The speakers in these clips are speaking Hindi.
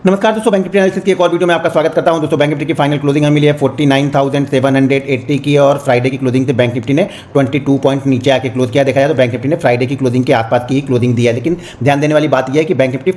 नमस्कार दोस्तों, बैंक निफ्टी एनालिसिस की एक और वीडियो में आपका स्वागत करता हूं। दोस्तों बैंक निफ्टी की फाइनल क्लोजिंग हमें मिली है 49,780 की और फ्राइडे की क्लोजिंग से बैंक निफ्टी ने 22 पॉइंट नीचे आके क्लोज किया। देखा जाए तो बैंक निफ्टी ने फ्राइडे की क्लोजिंग के आसपास की ही क्लोजिंग दी है, लेकिन ध्यान देने वाली बात यह है कि बैंक निफ्टी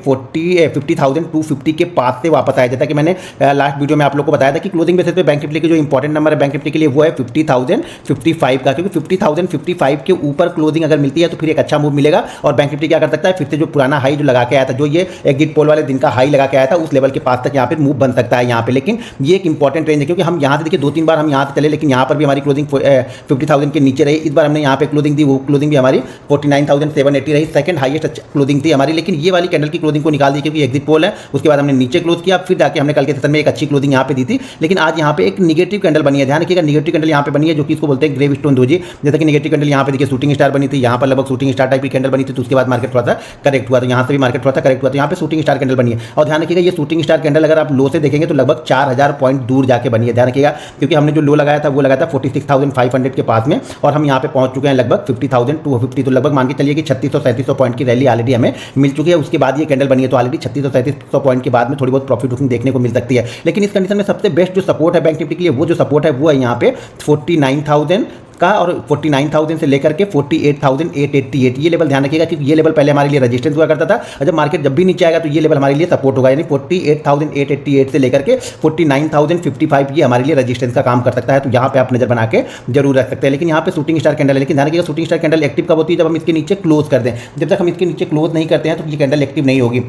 50,250 के पास से वापस आया। जैसा कि मैंने लास्ट वीडियो में आप लोग को बताया था कि क्लोजिंग बेसिस पे बैंक निफ्टी के जो इंपॉर्टेंट नंबर है बैंक निफ्टी के लिए वो है 50,055 का, क्योंकि 50,055 के ऊपर क्लोजिंग अगर मिलती है तो फिर एक अच्छा मूव मिलेगा और बैंक निफ्टी क्या कर सकता है, फिर से जो पुराना हाई जो लगा के आया था, जो ये एग्जिट पोल वाले दिन का हाई लगा के आया था, उस लेवल के पास तक यहाँ पे मूव बन सकता है यहाँ पे। लेकिन ये एक इंपॉर्टेंट रेंज है, क्योंकि हम यहाँ से देखिए 2-3 बार हम यहाँ से चले, लेकिन यहाँ पर भी हमारी क्लोजिंग 50,000 के नीचे रही। इस बार हमने यहाँ पे क्लोजिंग दी, वो क्लोजिंग भी हमारी 49,780 रही, सेकंड हाईएस्ट क्लोजिंग थी हमारी। लेकिन ये वाली कैंडल की क्लोजिंग को निकाल दी क्योंकि एग्जिट पोल है, उसके बाद हमने नीचे क्लोज किया, फिर जाके हमने कल के सेशन में एक अच्छी क्लोजिंग यहाँ पे दी थी। लेकिन आज यहाँ पे एक निगेटिव कैंडल बनी है, ध्यान रखिएगा, निगेटिव कैंडल यहाँ पे बनी है जो कि इसको बोलते हैं ग्रेव स्टोन डोजी। जैसे कि निगेटिव कैंडल यहाँ पे देखिए शूटिंग स्टार बनी थी, यहाँ पर लगभग शूटिंग स्टार टाइप की कैंडल बनी थी, तो उसके बाद मार्केट थोड़ा सा करेक्ट हुआ, तो यहाँ से भी मार्केट थोड़ा सा करेक्ट हुआ, तो यहाँ पे शूटिंग स्टार कैंडल बनी है। और ध्यान रखिएगा, ये शूटिंग स्टार कैंडल अगर आप लो से देखेंगे तो लगभग 4,000 पॉइंट दूर जाके बनी है। ध्यान रखिएगा, क्योंकि हमने जो लो लगाया था वो लगाया था 46,500 के पास में, और हम यहाँ पे पहुंच चुके हैं लगभग 50,250, तो लगभग मान के चलिए कि 3600-3700 पॉइंट की रैली ऑलरेडी हमें मिल चुकी है। उसके बाद ये कैंडल बनी है, तो ऑलरेडी 3600-3700 पॉइंट के बाद में थोड़ी बहुत प्रॉफिट बुकिंग देखने को मिल सकती है। लेकिन इस कंडीशन में सबसे बेस्ट जो सपोर्ट है बैंक निफ्टी के लिए, वो जो सपोर्ट है वो है यहाँ पे 49,000 का, और 49,000 से लेकर के 48,888 ये लेवल ध्यान रखिएगा, क्योंकि ये लेवल पहले हमारे लिए रेजिस्टेंस हुआ करता था, और जब मार्केट जब भी नीचे आएगा तो ये लेवल हमारे लिए सपोर्ट होगा। यानी 48,888 से लेकर के 49,055 ये हमारे लिए रेजिस्टेंस का काम कर सकता है। तो यहाँ पे आप नजर बना के जरूर रख सकते हैं। लेकिन यहाँ पे शूटिंग स्टार कैंडल है, लेकिन ध्यान रखिएगा शूटिंग स्टार कैंडल एक्टिव कब होती है, जब हम इसके नीचे क्लोज कर दें। जब तक हम इसके नीचे क्लोज नहीं करते हैं तो ये कैंडल एक्टिव नहीं होगी।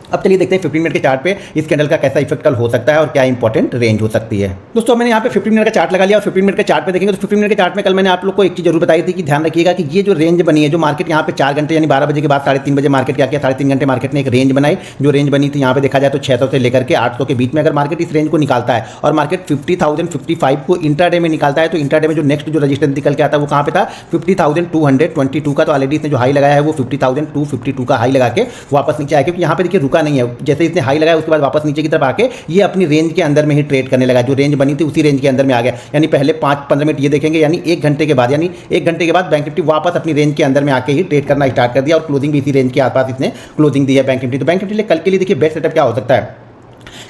अब चलिए देखते हैं 15 मिनट के चार्ट पे इस कैंडल का कैसा इफेक्ट कल हो सकता है और क्या इंपॉर्टेंट रेंज हो सकती है। दोस्तों मैंने यहाँ पे 15 मिनट का चार्ट लगा लिया, और 15 मिनट के चार्ट पे देखेंगे तो 15 मिनट के चार्ट में कल मैंने आप लोग को एक चीज जरूर बताई थी कि ध्यान रखिएगा कि ये जो रेंज बनी है, जो मार्केट यहाँ पे 4 घंटे यानी 12 बजे के बाद 3:30 बजे मार्केट क्या किया, 3.5 घंटे मार्केट ने एक रेंज बनाई। जो रेंज बनी थी यहाँ पे देखा जाए तो 600 से लेकर के 800 के बीच में अगर मार्केट इस रेंज को निकालता है और मार्केट 50,055 को इंट्राडे में निकालता है, तो इंट्राडे में जो नेक्स्ट जो रजिस्टेंस निकल के आता है वो कहाँ पे था, 50,222 का। तो ऑलरेडी इसने जो हाई लगाया है वो 50,252 का हाई लगा के वापस नीचे आया, क्योंकि यहाँ पे देखिए रुका नहीं है। जैसे इसने हाई लगाया उसके बाद वापस नीचे की तरफ आके ये अपनी रेंज के अंदर में ही ट्रेड करने लगा। जो रेंज बनी थी उसी रेंज के अंदर में आ गया, यानी पहले 5-15 मिनट ये देखेंगे, यानी 1 घंटे के बाद, यानी 1 घंटे के बाद बैंक निफ्टी वापस अपनी रेंज के अंदर में आके ही ट्रेड करना स्टार्ट कर दिया, और क्लोजिंग भी इसी रेंज के आसपास इसने क्लोजिंग दी है बैंक निफ्टी। तो बैंक निफ्टी कल के लिए देखिए बेस्ट सेटअप क्या हो सकता है।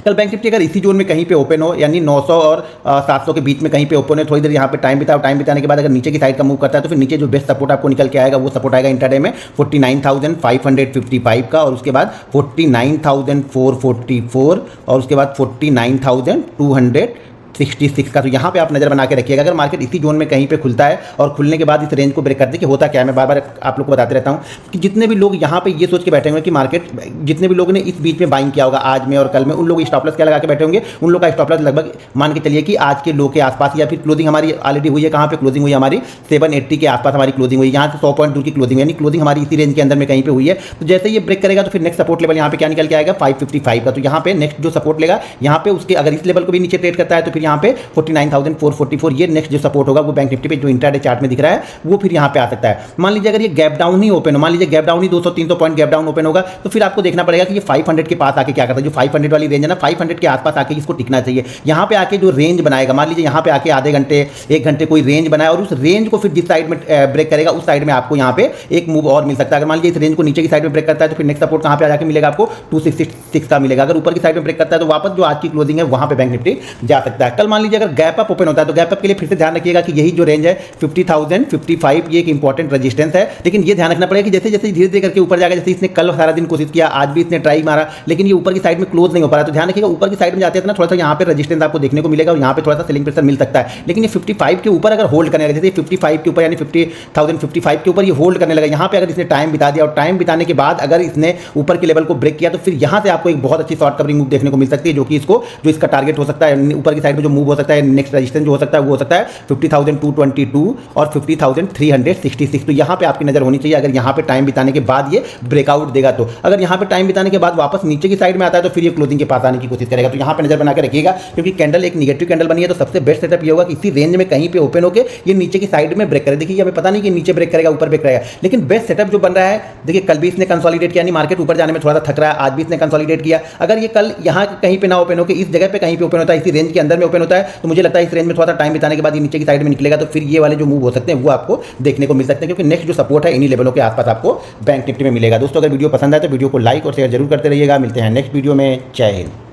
कल बैंक निफ्टी अगर इसी जोन में कहीं पे ओपन हो, यानी 900 और 700 के बीच में कहीं पे ओपन हो, थोड़ी देर यहाँ पे टाइम बिताओ, टाइम बिताने के बाद अगर नीचे की साइड का मूव करता है तो फिर नीचे जो बेस्ट सपोर्ट आपको निकल के आएगा वो सपोर्ट आएगा इंट्राडे में 49,555 का, और उसके बाद 49,444, और उसके बाद 49,266 का। तो यहाँ पे आप नजर बना के रखिएगा। अगर मार्केट इसी जोन में कहीं पे खुलता है और खुलने के बाद इस रेंज को ब्रेक कर दे, कि होता क्या है, मैं बार बार आप लोग को बताते रहता हूँ कि जितने भी लोग यहाँ पे ये सोच के बैठे होंगे कि मार्केट, जितने भी लोगों ने इस बीच में बाइंग किया होगा आज में और कल में, उन लोग स्टॉप लॉस क्या लगा के बैठे होंगे, उन लोग का स्टॉप लॉस लगभग मान के चलिए कि आज के लो के आसपास, या फिर क्लोजिंग हमारी ऑलरेडी हुई है, कहाँ पे क्लोजिंग हुई है हमारी 780 के आसपास हमारी क्लोजिंग हुई है। यहाँ से 100 पॉइंट दूर की क्लोजिंग, यानी क्लोजिंग हमारी इसी रेंज के अंदर में कहीं पे हुई है। तो जैसे ये ब्रेक करेगा तो फिर नेक्स्ट सपोर्ट लेवल यहाँ पे क्या निकल के आएगा, 555 का। तो यहाँ पे नेक्स्ट जो सपोर्ट लेगा यहाँ पे उसके अगर इस लेवल को भी नीचे ट्रेड करता है तो फिर यहाँ पे 49,444 ये नेक्स्ट जो सपोर्ट होगा वो बैंक निफ्टी पे जो इंट्राडे चार्ट में दिख रहा है वो फिर यहाँ पे आ सकता है। मान लीजिए अगर ये गैप डाउन ही ओपन हो, मान लीजिए गैप डाउन ही 200-300 पॉइंट गैप डाउन ओपन होगा, तो फिर आपको देखना पड़ेगा कि ये 500 के पास आके क्या करता है। जो 500 वाली रेंज है ना, 500 के आसपास आके इसको टिकना चाहिए। यहाँ पे आके जो रेंज बनाएगा, मान लीजिए यहाँ पे आके आधे घंटे 1 घंटे कोई रेंज बनाया, और उस रेंज को फिर जिस साइड में ब्रेक करेगा उस साइड में आपको यहाँ पे एक मूव और मिल सकता है। अगर मान लीजिए इस रेंज को नीचे की साइड में ब्रेक करता है तो फिर नेक्स्ट सपोर्ट कहाँ पे जाके मिलेगा आपको, 266 का मिलेगा। अगर ऊपर की साइड में ब्रेक करता है तो वापस जो आज की क्लोजिंग है वहाँ पे बैंक निफ्टी जा सकता है। कल मान लीजिए अगर गैप अप ओपन होता है तो गैप अप के लिए फिर से ध्यान रखिएगा कि यही जो रेंज है 50,055 ये एक इंपॉर्टेंट रेजिस्टेंस है। लेकिन ये ध्यान रखना पड़ेगा कि जैसे जैसे धीरे धीरे करके ऊपर जाएगा, जैसे इसने कल सारा दिन कोशिश किया, आज भी इसने ट्राई मारा, लेकिन ये ऊपर की साइड में क्लोज नहीं हो पा रहा। तो ध्यान रखिएगा ऊपर की साइड में जाते हैं ना थोड़ा सा यहाँ पे रेजिस्टेंस आपको देखने को मिलेगा, और यहाँ पे थोड़ा सा सेलिंग प्रेशर मिल सकता है। लेकिन ये 55 के ऊपर अगर होल्ड करने लगा, जैसे 55 के ऊपर यानी 50,055 के ऊपर ये होल्ड करने लगा, यहाँ पे अगर इसने टाइम बिता दिया और टाइम बिताने के बाद अगर इसने ऊपर के लेवल को ब्रेक किया तो फिर यहाँ से आपको एक बहुत अच्छी शॉर्ट कवरिंग मूव देखने को मिल सकती है, जो कि इसको जो इसका टारगेट हो सकता है, ऊपर की साइड में जो मूव हो सकता है, नेक्स्ट रेजिस्टेंस जो हो सकता है वो हो सकता है 50,222 और 50,366। तो यहाँ पे आपकी नजर होनी चाहिए। अगर यहाँ पे टाइम बिताने के बाद ये ब्रेकआउट देगा, तो अगर यहाँ पे टाइम बिताने के बाद वापस नीचे की साइड में आता है तो फिर ये क्लोजिंग के पास आने की कोशिश करेगा। तो यहाँ पे नजर बना के रखिएगा, क्योंकि कैंडल एक निगेटिव कैंडल बनी है, तो सबसे बेस्ट सेटअप ये होगा कि इसी रेंज में कहीं पे ओपन होकर ये नीचे की साइड में ब्रेक करे। देखिए हमें पता नहीं कि नीचे ब्रेक करेगा ऊपर ब्रेक करेगा, लेकिन बेस्ट सेटअप जो बन रहा है, देखिए कल भी इसने कंसोलिडेट किया, मार्केट ऊपर जाने में थोड़ा सा थक रहा है, आज भी इसने कंसोलिडेट किया। अगर ये कल यहाँ कहीं पे ना ओपन होकर इस जगह पे कहीं पे ओपन होता है, इसी रेंज के अंदर में ओपन होता है, तो मुझे लगता है इस रेंज में थोड़ा सा टाइम बिताने के बाद ये नीचे की साइड में निकलेगा, तो फिर ये वाले जो मूव हो सकते हैं वो आपको देखने को मिल सकते हैं, क्योंकि नेक्स्ट जो सपोर्ट है इन्हीं लेवलों के आसपास आपको बैंक निफ्टी में मिलेगा। दोस्तों अगर वीडियो पसंद आए तो वीडियो को लाइक और शेयर जरूर करते रहिएगा। मिलते हैं नेक्स्ट वीडियो में। जय हिंद।